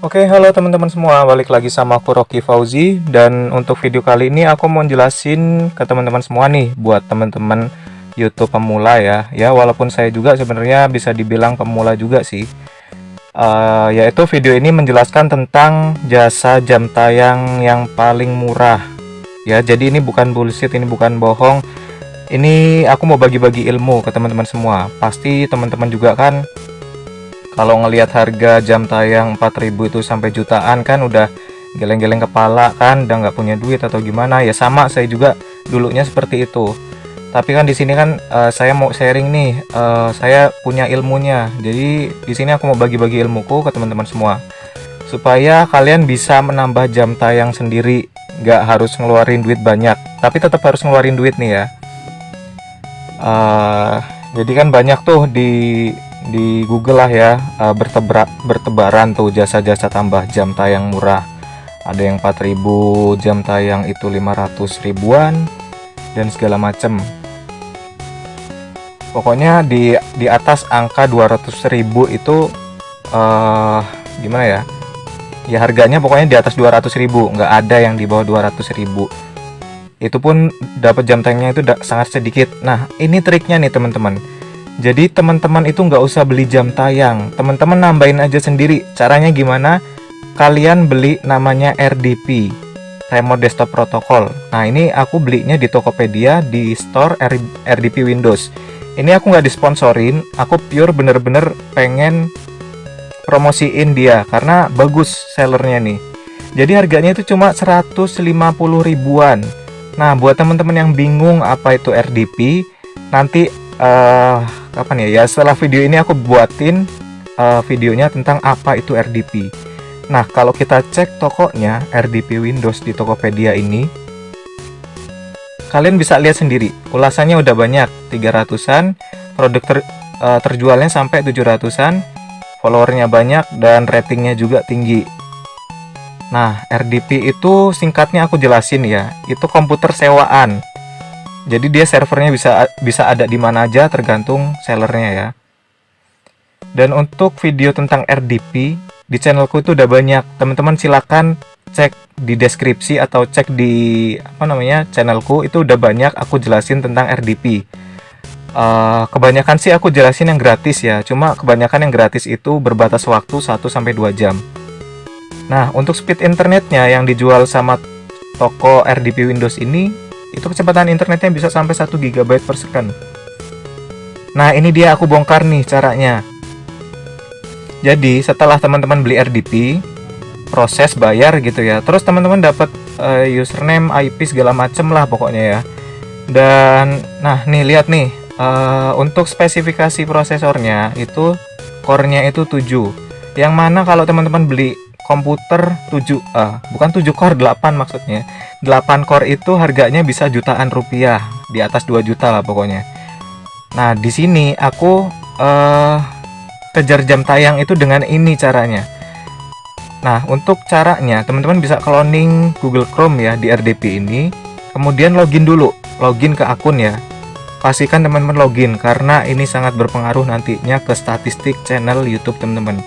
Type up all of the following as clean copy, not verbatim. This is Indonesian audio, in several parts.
Oke, halo teman-teman semua, balik lagi sama aku Rocky Fauzi. Dan untuk video kali ini aku mau jelasin ke teman-teman semua nih, buat teman-teman YouTube pemula ya. Ya, walaupun saya juga sebenarnya bisa dibilang pemula juga sih. Yaitu video ini menjelaskan tentang jasa jam tayang yang paling murah. Ya, jadi ini bukan bullshit, ini bukan bohong. Ini aku mau bagi-bagi ilmu ke teman-teman semua. Pasti teman-teman juga kan kalau ngelihat harga jam tayang 4.000 itu sampai jutaan kan udah geleng-geleng kepala kan, udah nggak punya duit atau gimana. Ya sama, saya juga dulunya seperti itu. Tapi kan di sini kan saya mau sharing nih, saya punya ilmunya. Jadi di sini aku mau bagi-bagi ilmuku ke teman-teman semua supaya kalian bisa menambah jam tayang sendiri, nggak harus ngeluarin duit banyak, tapi tetap harus ngeluarin duit nih ya. Jadi kan banyak tuh di Google lah ya, bertebaran tuh jasa-jasa tambah jam tayang murah. Ada yang 4.000, jam tayang itu 500 ribuan dan segala macem. Pokoknya di atas angka 200.000 itu gimana ya? Ya harganya pokoknya di atas 200.000, nggak ada yang di bawah 200.000. Itu pun dapat jam tayangnya itu sangat sedikit. Nah, ini triknya nih teman-teman. Jadi teman-teman itu nggak usah beli jam tayang, teman-teman nambahin aja sendiri. Caranya gimana? Kalian beli namanya RDP, Remote Desktop Protocol. Nah, ini aku belinya di Tokopedia, di store RDP Windows. Ini aku nggak disponsorin, aku pure bener-bener pengen promosiin dia karena bagus sellernya nih. Jadi harganya itu cuma 150 ribuan. Nah, buat teman-teman yang bingung apa itu RDP, nanti kapan ya? Ya setelah video ini aku buatin videonya tentang apa itu RDP. Nah, kalau kita cek tokonya RDP Windows di Tokopedia ini, kalian bisa lihat sendiri. Ulasannya udah banyak, 300-an, produk terjualnya sampai 700-an, followernya banyak dan ratingnya juga tinggi. Nah, RDP itu singkatnya aku jelasin ya, itu komputer sewaan. Jadi dia servernya bisa ada di mana aja tergantung sellernya ya. Dan untuk video tentang RDP di channelku itu udah banyak. Teman-teman silakan cek di deskripsi atau cek di channelku, itu udah banyak aku jelasin tentang RDP. Kebanyakan sih aku jelasin yang gratis ya. Cuma kebanyakan yang gratis itu berbatas waktu 1-2 jam. Nah, untuk speed internetnya yang dijual sama toko RDP Windows ini, itu kecepatan internetnya bisa sampai 1 GB per second. Nah, ini dia aku bongkar nih caranya. Jadi setelah teman-teman beli RDP, proses bayar gitu ya, terus teman-teman dapat username, IP segala macem lah pokoknya ya. Dan nah nih lihat nih, untuk spesifikasi prosesornya itu core-nya itu 7. Yang mana kalau teman-teman beli komputer 7, bukan 7 core, 8 maksudnya. 8 core itu harganya bisa jutaan rupiah, di atas 2 juta lah pokoknya. Nah, di sini aku kejar jam tayang itu dengan ini caranya. Nah, untuk caranya teman-teman bisa cloning Google Chrome ya di RDP ini, kemudian login dulu, login ke akun ya. Pastikan teman-teman login karena ini sangat berpengaruh nantinya ke statistik channel YouTube teman-teman.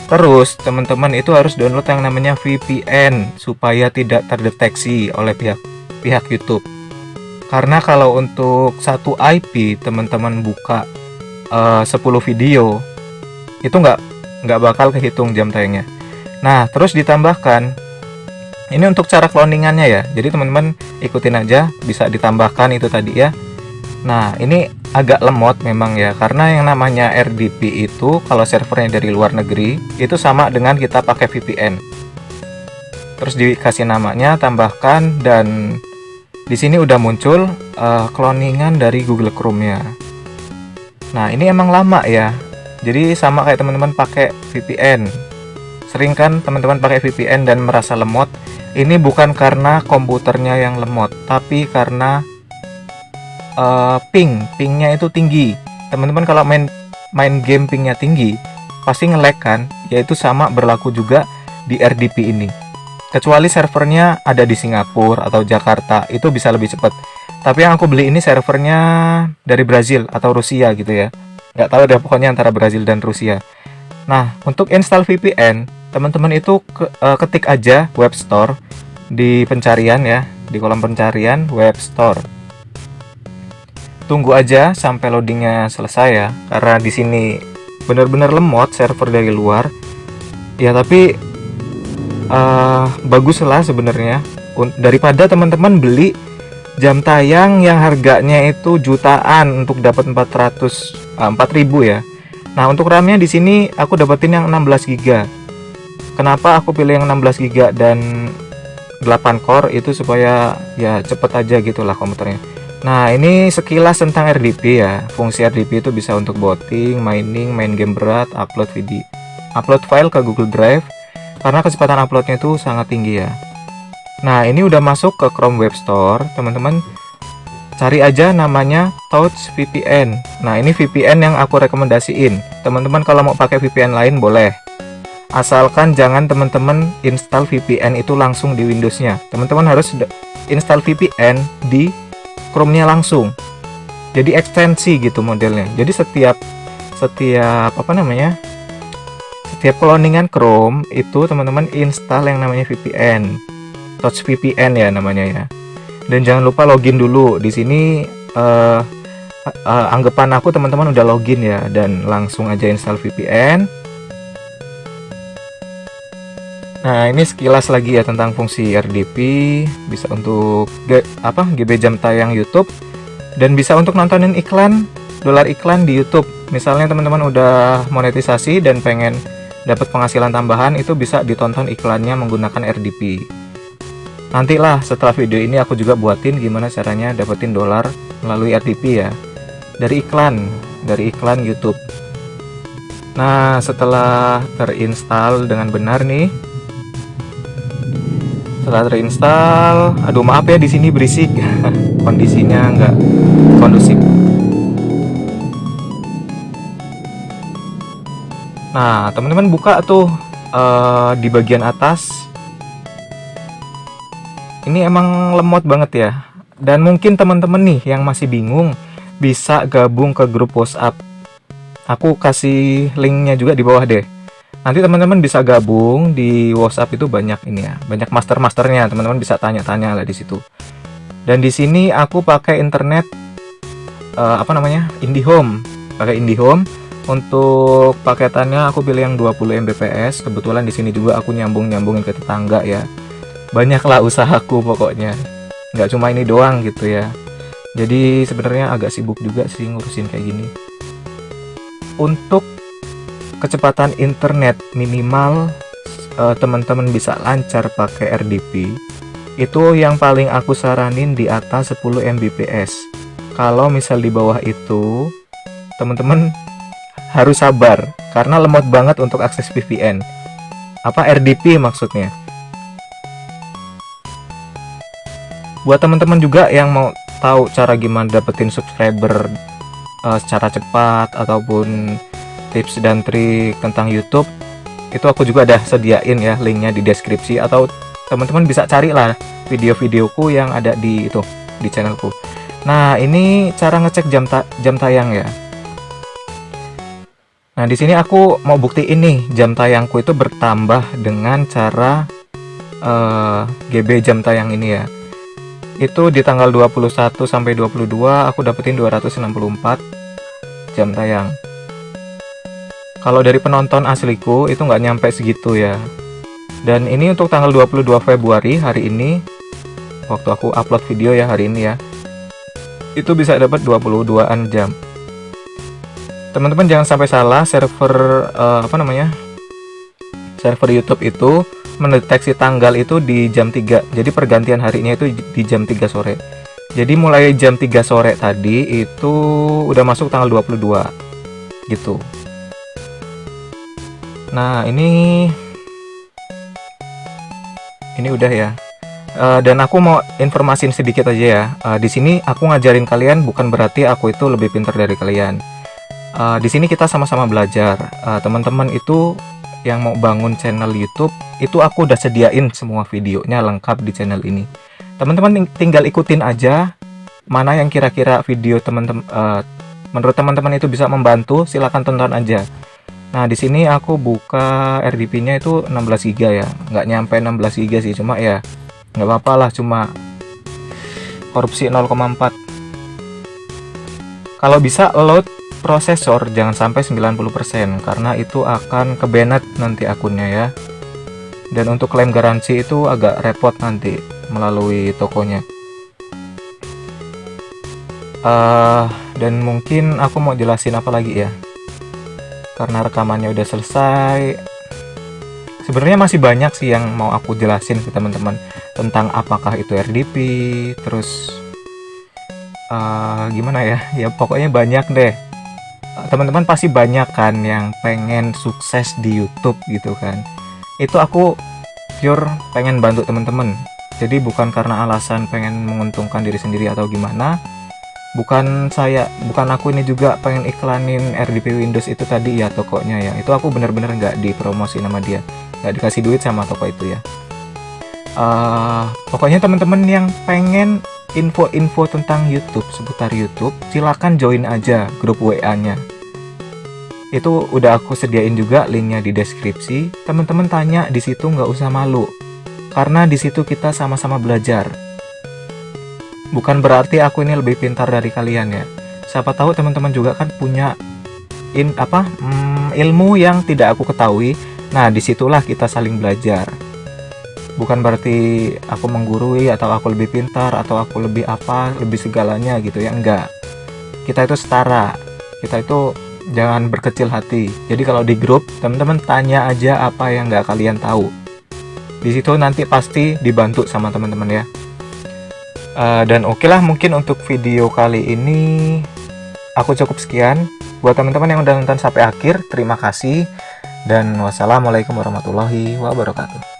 Terus teman-teman itu harus download yang namanya VPN supaya tidak terdeteksi oleh pihak YouTube. Karena kalau untuk satu IP teman-teman buka 10 video, itu nggak bakal kehitung jam tayangnya. Nah, terus ditambahkan ini untuk cara cloningannya ya. Jadi teman-teman ikutin aja, bisa ditambahkan itu tadi ya. Nah, ini agak lemot memang ya, karena yang namanya RDP itu kalau servernya dari luar negeri itu sama dengan kita pakai VPN. Terus dikasih namanya, tambahkan, dan di sini udah muncul cloningan dari Google Chrome-nya. Nah, ini emang lama ya. Jadi sama kayak teman-teman pakai VPN. Sering kan teman-teman pakai VPN dan merasa lemot. Ini bukan karena komputernya yang lemot, tapi karena pingnya itu tinggi. Teman-teman kalau main game pingnya tinggi pasti nge-lag kan, yaitu sama berlaku juga di RDP ini. Kecuali servernya ada di Singapura atau Jakarta, itu bisa lebih cepat. Tapi yang aku beli ini servernya dari Brazil atau Rusia gitu ya, nggak tahu deh, pokoknya antara Brazil dan Rusia. Nah, untuk install VPN teman-teman itu ketik aja web store di pencarian ya, di kolom pencarian web store. Tunggu aja sampai loadingnya selesai ya, karena di sini benar-benar lemot server dari luar ya, tapi bagus lah sebenarnya daripada teman-teman beli jam tayang yang harganya itu jutaan untuk dapat 4.000 ya. Nah, untuk RAM-nya di sini aku dapetin yang 16 GB. Kenapa aku pilih yang 16 GB dan 8 core itu supaya ya cepet aja gitulah komputernya. Nah, ini sekilas tentang RDP ya. Fungsi RDP itu bisa untuk booting, mining, main game berat, upload video, upload file ke Google Drive karena kecepatan uploadnya itu sangat tinggi ya. Nah, ini udah masuk ke Chrome Web Store, teman-teman. Cari aja namanya Touch VPN. Nah, ini VPN yang aku rekomendasiin. Teman-teman kalau mau pakai VPN lain boleh. Asalkan jangan teman-teman install VPN itu langsung di Windows-nya. Teman-teman harus install VPN di Chrome-nya langsung. Jadi ekstensi gitu modelnya. Jadi setiap setiap cloningan Chrome itu teman-teman install yang namanya VPN. Touch VPN ya namanya ya. Dan jangan lupa login dulu. Di sini anggapan aku teman-teman udah login ya, dan langsung aja install VPN. Nah, ini sekilas lagi ya tentang fungsi RDP, bisa untuk GB jam tayang YouTube, dan bisa untuk nontonin dolar iklan di YouTube. Misalnya teman-teman udah monetisasi dan pengen dapat penghasilan tambahan, itu bisa ditonton iklannya menggunakan RDP. Nantilah setelah video ini aku juga buatin gimana caranya dapetin dolar melalui RDP ya, dari iklan YouTube. Nah, setelah terinstall dengan benar nih, aduh maaf ya di sini berisik, kondisinya nggak kondusif. Nah, teman-teman buka tuh di bagian atas. Ini emang lemot banget ya. Dan mungkin teman-teman nih yang masih bingung bisa gabung ke grup WhatsApp. Aku kasih linknya juga di bawah deh. Nanti teman-teman bisa gabung di WhatsApp, itu banyak ini ya, banyak master-masternya, teman-teman bisa tanya-tanya lah di situ. Dan di sini aku pakai internet IndiHome, pakai IndiHome. Untuk paketannya aku pilih yang 20 Mbps. Kebetulan di sini juga aku nyambungin ke tetangga ya. Banyaklah usahaku pokoknya, nggak cuma ini doang gitu ya. Jadi sebenarnya agak sibuk juga sih ngurusin kayak gini. Untuk kecepatan internet minimal teman-teman bisa lancar pakai RDP, itu yang paling aku saranin di atas 10 Mbps. Kalau misal di bawah itu, teman-teman harus sabar karena lemot banget untuk akses VPN. RDP maksudnya. Buat teman-teman juga yang mau tahu cara gimana dapetin subscriber secara cepat ataupun tips dan trik tentang YouTube, itu aku juga udah sediain ya linknya di deskripsi, atau teman-teman bisa carilah video-videoku yang ada di channelku. Nah, ini cara ngecek jam tayang ya. Nah, di sini aku mau buktiin nih jam tayangku itu bertambah dengan cara GB jam tayang ini ya. Itu di tanggal 21 sampai 22 aku dapetin 264 jam tayang. Kalau dari penonton asliku itu nggak nyampe segitu ya. Dan ini untuk tanggal 22 Februari hari ini, waktu aku upload video ya hari ini ya, itu bisa dapat 22an jam. Teman-teman jangan sampai salah, server server YouTube itu mendeteksi tanggal itu di jam 3. Jadi pergantian harinya itu di jam 3 sore. Jadi mulai jam 3 sore tadi itu udah masuk tanggal 22 gitu. Nah, ini udah ya. Dan aku mau informasin sedikit aja ya. Di sini aku ngajarin kalian bukan berarti aku itu lebih pintar dari kalian. Di sini kita sama-sama belajar. Teman-teman itu yang mau bangun channel YouTube, itu aku udah sediain semua videonya lengkap di channel ini. Teman-teman tinggal ikutin aja mana yang kira-kira video menurut teman-teman itu bisa membantu, silahkan tonton aja. Nah, di sini aku buka RDP-nya itu 16 GB ya. Nggak nyampe 16 GB sih, cuma ya nggak apa-apa lah, cuma korupsi 0,4. Kalau bisa load prosesor jangan sampai 90% karena itu akan kebanet nanti akunnya ya. Dan untuk klaim garansi itu agak repot nanti melalui tokonya. Dan mungkin aku mau jelasin apa lagi ya, karena rekamannya udah selesai. Sebenarnya masih banyak sih yang mau aku jelasin ke teman-teman tentang apakah itu RDP, terus gimana ya, ya pokoknya banyak deh. Teman-teman pasti banyak kan yang pengen sukses di YouTube gitu kan. Itu aku pure pengen bantu teman-teman. Jadi bukan karena alasan pengen menguntungkan diri sendiri atau gimana. Bukan aku ini juga pengen iklanin RDP Windows itu tadi ya, tokonya ya. Itu aku bener-bener nggak dipromosi nama dia, nggak dikasih duit sama toko itu ya. Pokoknya teman-teman yang pengen info-info tentang YouTube, seputar YouTube, silakan join aja grup WA-nya. Itu udah aku sediain juga linknya di deskripsi. Teman-teman tanya di situ, nggak usah malu, karena di situ kita sama-sama belajar. Bukan berarti aku ini lebih pintar dari kalian ya. Siapa tahu teman-teman juga kan punya ilmu yang tidak aku ketahui. Nah, disitulah kita saling belajar. Bukan berarti aku menggurui atau aku lebih pintar atau aku lebih lebih segalanya gitu ya, enggak. Kita itu setara. Kita itu jangan berkecil hati. Jadi kalau di grup, teman-teman tanya aja apa yang nggak kalian tahu. Di situ nanti pasti dibantu sama teman-teman ya. Dan oke lah, mungkin untuk video kali ini aku cukup sekian. Buat teman-teman yang udah nonton sampai akhir, terima kasih. Dan wassalamualaikum warahmatullahi wabarakatuh.